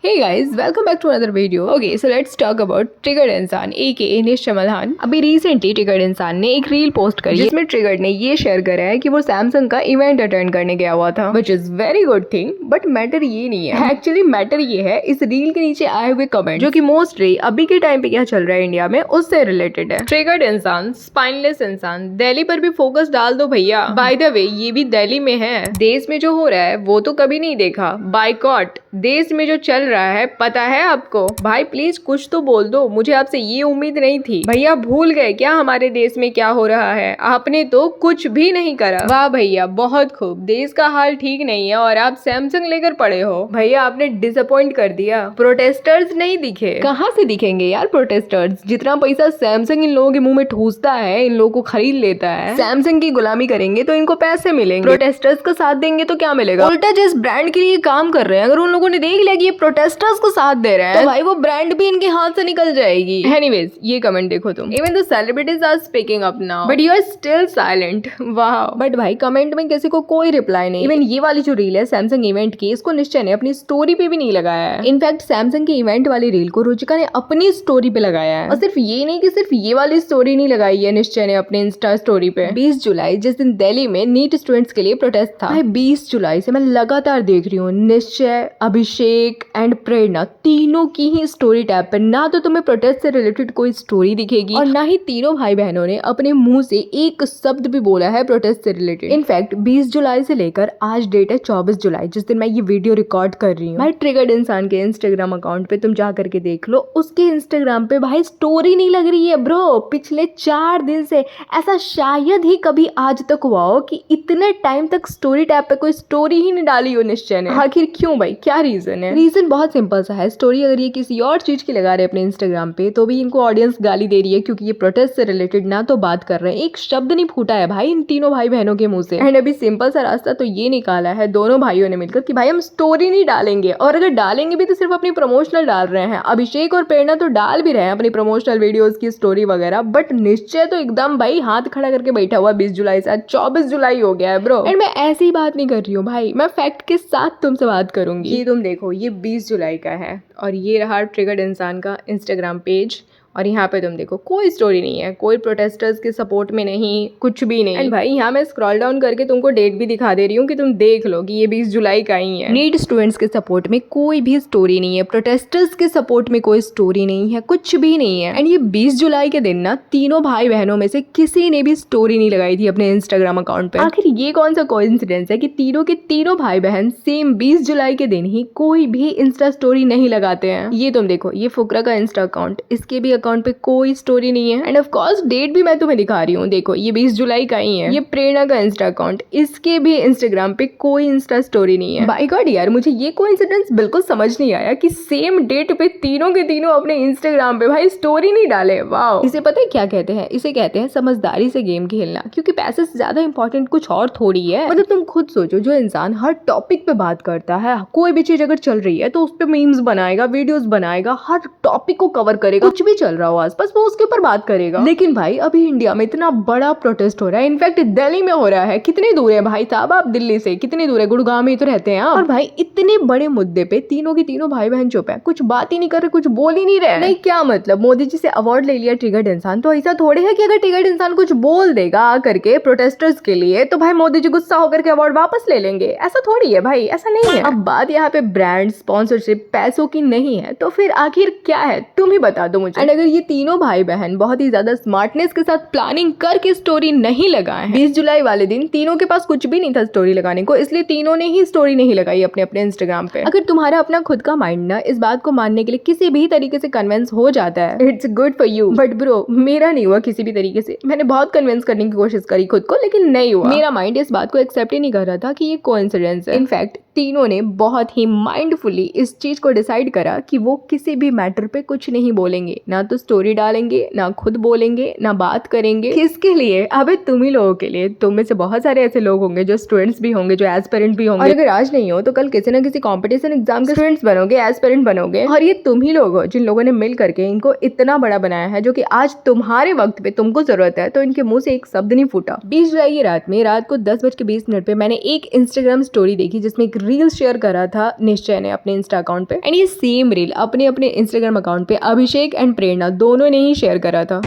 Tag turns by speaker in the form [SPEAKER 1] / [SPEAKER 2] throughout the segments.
[SPEAKER 1] Hey guys, welcome back to another video. Okay, so let's talk about triggered इंसान aka निश चमलहान। अभी recently triggered इंसान ने एक रील पोस्ट करी जिसमें ट्रिगर्ड ने ये शेयर करा है कि वो सैमसंग का इवेंट अटेंड करने गया हुआ था, which is very good thing. But matter ये नहीं है, एक्चुअली मैटर ये है इस रील के नीचे आए हुए कमेंट, जो कि मोस्टली अभी के टाइम पे क्या चल रहा है इंडिया में उससे रिलेटेड है। ट्रिगर्ड इंसान, स्पाइनलेस इंसान, दिल्ली पर भी फोकस डाल दो भैया। बाय द वे ये भी दिल्ली में है, देश में जो हो रहा है वो तो कभी नहीं देखा। बाइकॉट, देश में जो चल रहा है पता है आपको? भाई प्लीज कुछ तो बोल दो, मुझे आपसे ये उम्मीद नहीं थी। भैया भूल गए क्या हमारे देश में क्या हो रहा है? आपने तो कुछ भी नहीं करा। वाह भैया बहुत खूब, देश का हाल ठीक नहीं है और आप सैमसंग लेकर पड़े हो। भैया आपने डिसअपॉइंट कर दिया। प्रोटेस्टर्स नहीं दिखे, कहाँ से दिखेंगे यार प्रोटेस्टर्स? जितना पैसा सैमसंग इन लोगों के मुंह में ठूसता है, इन लोगों को खरीद लेता है, सैमसंग की गुलामी करेंगे तो इनको पैसे मिलेंगे, प्रोटेस्टर्स का साथ देंगे तो क्या मिलेगा? उल्टा जिस ब्रांड के लिए काम कर रहे हैं, अगर उन लोगों ने देख लिया कि ये प्रोटेस्टर्स को साथ दे रहे हैं, तो भाई वो ब्रांड भी इनके हाथ से निकल जाएगी। एनीवेज ये कमेंट देखो तुम, even the celebrities are speaking up now but you are still silent. वाह। बट भाई कमेंट में किसी को कोई रिप्लाई नहीं। इवन ये वाली जो रील है सैमसंग इवेंट की, इसको निश्चय ने अपनी स्टोरी पे भी नहीं लगाया है। इनफैक्ट सैमसंग के इवेंट वाली रील को रुचिका ने अपनी स्टोरी पे लगाया है। और सिर्फ ये नहीं कि सिर्फ ये वाली स्टोरी नहीं लगाई है निश्चय ने अपने इंस्टा स्टोरी पे। 20 जुलाई जिस दिन दिल्ली में नीट स्टूडेंट्स के लिए प्रोटेस्ट था, भाई 20 जुलाई से मैं लगातार देख रही हूँ निश्चय, अभिषेक एंड प्रेरणा तीनों की ही स्टोरी टैब पर ना तो तुम्हें प्रोटेस्ट से रिलेटेड कोई स्टोरी दिखेगी और ना ही तीनों भाई बहनों ने अपने मुंह से एक शब्द भी बोला है प्रोटेस्ट से रिलेटेड। इनफैक्ट 20 जुलाई से लेकर आज डेट है 24 जुलाई जिस दिन मैं ये वीडियो रिकॉर्ड कर रही हूँ। भाई ट्रिगर्ड इंसान के इंस्टाग्राम अकाउंट पे तुम जा करके देख लो, उसके इंस्टाग्राम पे भाई स्टोरी नहीं लग रही है ब्रो। पिछले 4 दिन से ऐसा शायद ही कभी आज तक हुआ हो कि इतने टाइम तक स्टोरी टैब पे कोई स्टोरी ही नहीं डाली हो निश्चय ने। आखिर क्यों भाई, क्या रीजन है? रीजन बहुत सिंपल सा है। स्टोरी अगर ये किसी और चीज की लगा रहे हैं अपने इंस्टाग्राम पे तो भी इनको ऑडियंस गाली दे रही है, क्योंकि ये प्रोटेस्ट से रिलेटेड ना तो बात कर रहे हैं, एक शब्द नहीं फूटा है भाई इन तीनों भाई बहनों के मुंह से। एंड अभी सिंपल सा रास्ता तो ये निकाला है दोनों भाइयों ने मिलकर कि भाई हम स्टोरी नहीं डालेंगे, और अगर डालेंगे भी तो सिर्फ अपनी प्रमोशनल डाल रहे हैं। अभिषेक और प्रेरणा तो डाल भी रहे हैं अपनी प्रमोशनल वीडियोस की स्टोरी वगैरह, बट निश्चय तो एकदम भाई हाथ खड़ा करके बैठा हुआ 20 जुलाई से आज 24 जुलाई हो गया है ब्रो। एंड मैं ऐसी बात नहीं कर रही हूँ भाई, मैं फैक्ट के साथ तुमसे बात करूंगी। ये तुम देखो, ये 20 जुलाई का है और ये रहा ट्रिगर्ड इंसान का इंस्टाग्राम पेज, और यहाँ पे तुम देखो कोई स्टोरी नहीं है, कोई प्रोटेस्टर्स के सपोर्ट में नहीं, कुछ भी नहीं। एंड भाई यहाँ मैं स्क्रॉल डाउन करके तुमको डेट भी दिखा दे रही हूँ कि तुम देख लो कि ये 20 जुलाई का ही है। नीट स्टूडेंट्स के सपोर्ट में कोई भी स्टोरी नहीं है, प्रोटेस्टर्स के सपोर्ट में कोई स्टोरी नहीं है, कुछ भी नहीं है। एंड ये 20 जुलाई के दिन ना तीनों भाई बहनों में से किसी ने भी स्टोरी नहीं लगाई थी अपने इंस्टाग्राम अकाउंट पे। आखिर ये कौन सा कोइंसिडेंस है कि तीनों के तीनों भाई बहन सेम 20 जुलाई के दिन ही कोई भी इंस्टा स्टोरी नहीं लगाते हैं? ये तुम देखो, ये फुकरा का इंस्टा अकाउंट, इसके भी अकाउंट पे कोई स्टोरी नहीं है। एंड ऑफ कोर्स डेट भी मैं तुम्हें दिखा रही हूँ, देखो ये 20 जुलाई का ही है। ये प्रेरणा का इंस्टा अकाउंट, इसके भी इंस्टाग्राम पे कोई इंस्टा स्टोरी नहीं है। बाय गॉड यार, मुझे ये कोइंसिडेंस बिल्कुल समझ नहीं आया कि सेम डेट पे तीनों के तीनों अपने इंस्टाग्राम पे भाई स्टोरी नहीं डाले। वाओ। इसे पता है क्या कहते हैं? इसे कहते हैं समझदारी से गेम खेलना, क्योंकि पैसे से ज्यादा इंपॉर्टेंट कुछ और थोड़ी है। मतलब तुम खुद सोचो, जो इंसान हर टॉपिक पे बात करता है, कोई भी चीज अगर चल रही है तो उस पर मीम्स बनाएगा, वीडियोस बनाएगा, हर टॉपिक को कवर करेगा, कुछ भी चल रहा हो आसपास वो उसके ऊपर बात करेगा। लेकिन भाई अभी इंडिया में इतना बड़ा प्रोटेस्ट हो रहा है, इनफैक्ट दिल्ली में हो रहा है। कितनी दूर है भाई साहब आप दिल्ली से? कितनी दूर है? गुड़गांव में ही तो रहते हैं आप। और भाई इतने बड़े मुद्दे पे तीनों की तीनों भाई बहन चुप है, कुछ बात ही नहीं कर रहे, कुछ बोल ही नहीं रहे। नहीं क्या मतलब, मोदी जी से अवार्ड ले लिया ट्रिगर्ड इंसान, तो ऐसा थोड़े है कि अगर ट्रिगर्ड इंसान कुछ बोल देगा आकर के प्रोटेस्टर्स के लिए तो भाई मोदी जी गुस्सा होकर के अवार्ड वापस ले लेंगे? ऐसा थोड़ी है भाई, ऐसा नहीं है। अब बात यहाँ पे ब्रांड स्पॉन्सरशिप पैसों की नहीं है तो फिर आखिर क्या है, तुम ही बता दो मुझे। एंड अगर ये तीनों भाई बहन बहुत ही ज्यादा स्मार्टनेस के साथ प्लानिंग करके स्टोरी नहीं लगाए हैं, 20 जुलाई वाले दिन तीनों के पास कुछ भी नहीं था स्टोरी लगाने को, इसलिए तीनों ने ही स्टोरी नहीं लगाई अपने अपने इंस्टाग्राम पे। अगर तुम्हारा अपना खुद का माइंड ना इस बात को मानने के लिए किसी भी तरीके से कन्विंस हो जाता है, it's good for you. But bro मेरा नहीं हुआ किसी भी तरीके से। मैंने बहुत कन्विंस करने की कोशिश करी खुद को, लेकिन नहीं हुआ। मेरा माइंड इस बात को एक्सेप्ट ही नहीं कर रहा था कि ये कोइंसिडेंस है। इनफैक्ट तीनों ने बहुत ही माइंडफुली इस चीज को डिसाइड करा कि वो किसी भी मैटर पे कुछ नहीं बोलेंगे, ना तो स्टोरी डालेंगे, ना खुद बोलेंगे, ना बात करेंगे। किसके लिए? अबे तुम ही लोगों के लिए। तुम में से बहुत सारे ऐसे लोग होंगे जो स्टूडेंट्स भी होंगे, जो एस्पिरेंट भी होंगे, और अगर आज नहीं हो तो कल किसी ना किसी कंपटीशन एग्जाम के स्टूडेंट्स बनोगे, एस्पिरेंट बनोगे। और ये तुम ही लोग हो जिन लोगों ने मिल करके इनको इतना बड़ा बनाया है, जो कि आज तुम्हारे वक्त पे तुमको जरूरत है तो इनके मुंह से एक शब्द नहीं फूटा। 20 जुलाई की रात को 10:20 पे मैंने एक इंस्टाग्राम स्टोरी देखी जिसमें एक रील शेयर करा था निश्चय ने अपने इंस्टा अकाउंट पे, एंड ये सेम रील अपने अपने इंस्टाग्राम अकाउंट पे अभिषेक एंड प्रेरणा दोनों ने ही शेयर करा था।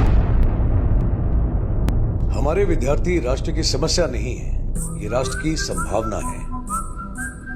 [SPEAKER 2] हमारे विद्यार्थी राष्ट्र की समस्या नहीं है, ये राष्ट्र की संभावना है।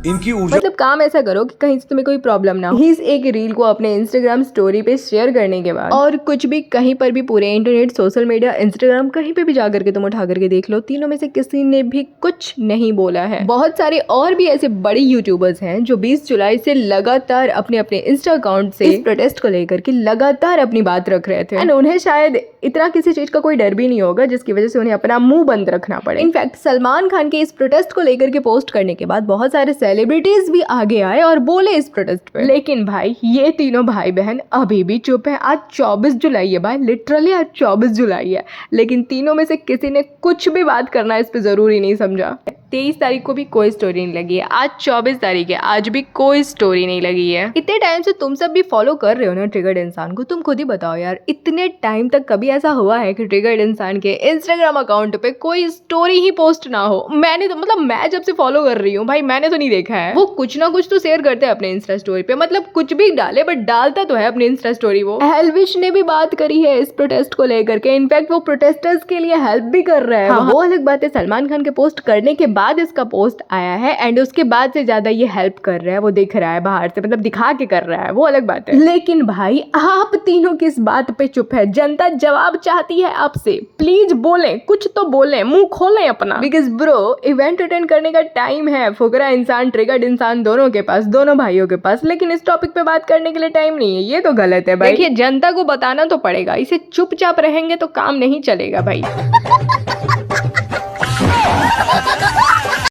[SPEAKER 2] इनकी ऊर्जा
[SPEAKER 1] मतलब काम ऐसा करो कि कहीं से तुम्हें कोई प्रॉब्लम ना हो। इस एक रील को अपने इंस्टाग्राम स्टोरी पे शेयर करने के बाद और कुछ भी कहीं पर भी पूरे इंटरनेट, सोशल मीडिया, इंस्टाग्राम कहीं पे भी जाकर के तुम उठा करके देख लो, तीनों में से किसी ने भी कुछ नहीं बोला है। बहुत सारे और भी ऐसे बड़े यूट्यूबर्स हैं जो 20 जुलाई से लगातार अपने अपने इंस्टा अकाउंट से इस प्रोटेस्ट को लेकर के लगातार अपनी बात रख रहे थे, एंड उन्हें शायद इतना किसी चीज का कोई डर भी नहीं होगा जिसकी वजह से उन्हें अपना मुंह बंद रखना पड़े। इनफैक्ट सलमान खान के इस प्रोटेस्ट को लेकर के पोस्ट करने के बाद बहुत सारे सेलिब्रिटीज भी आगे आए और बोले इस प्रोटेस्ट पे। लेकिन भाई ये तीनों भाई बहन अभी भी चुप है। आज 24 जुलाई है भाई, लिटरली आज 24 जुलाई है, लेकिन तीनों में से किसी ने कुछ भी बात करना इस पे जरूरी नहीं समझा। 23 तारीख को भी कोई स्टोरी नहीं लगी है, आज 24 तारीख है, आज भी कोई स्टोरी नहीं लगी है। इतने टाइम से तुम सब भी फॉलो कर रहे हो ना ट्रिगर्ड इंसान को, तुम खुद ही बताओ यार, इतने टाइम तक कभी ऐसा हुआ है कि ट्रिगर्ड इंसान के इंस्टाग्राम अकाउंट पे कोई स्टोरी ही पोस्ट ना हो? मैंने तो मतलब मैं जब से फॉलो कर रही हूँ भाई, मैंने तो नहीं देखा है। वो कुछ ना कुछ तो शेयर करते हैं अपने इंस्टा स्टोरी पे, मतलब कुछ भी डाले बट डालता तो है अपने इंस्टा स्टोरी। वो एल्विश ने भी बात करी है इस प्रोटेस्ट को लेकर के, इनफैक्ट वो प्रोटेस्टर्स के लिए हेल्प भी कर रहा है। हाँ, वो अलग बात है, सलमान खान के पोस्ट करने के बाद इसका पोस्ट आया है एंड उसके बाद से ज्यादा ये हेल्प कर रहा है, वो दिख रहा है बाहर से, मतलब दिखा के कर रहा है, वो अलग बात है। लेकिन भाई आप तीनों किस बात पे चुप है? जनता जवाब चाहती है आपसे, प्लीज बोलें, कुछ तो बोलें, मुंह खोलें अपना। बिकॉज ब्रो इवेंट अटेंड करने का टाइम है फुकरा इंसान, ट्रिगर्ड इंसान दोनों के पास, दोनों भाइयों के पास, लेकिन इस टॉपिक पे बात करने के लिए टाइम नहीं है। ये तो गलत है भाई। देखिए जनता को बताना तो पड़ेगा, इसे चुपचाप रहेंगे तो काम नहीं चलेगा भाई।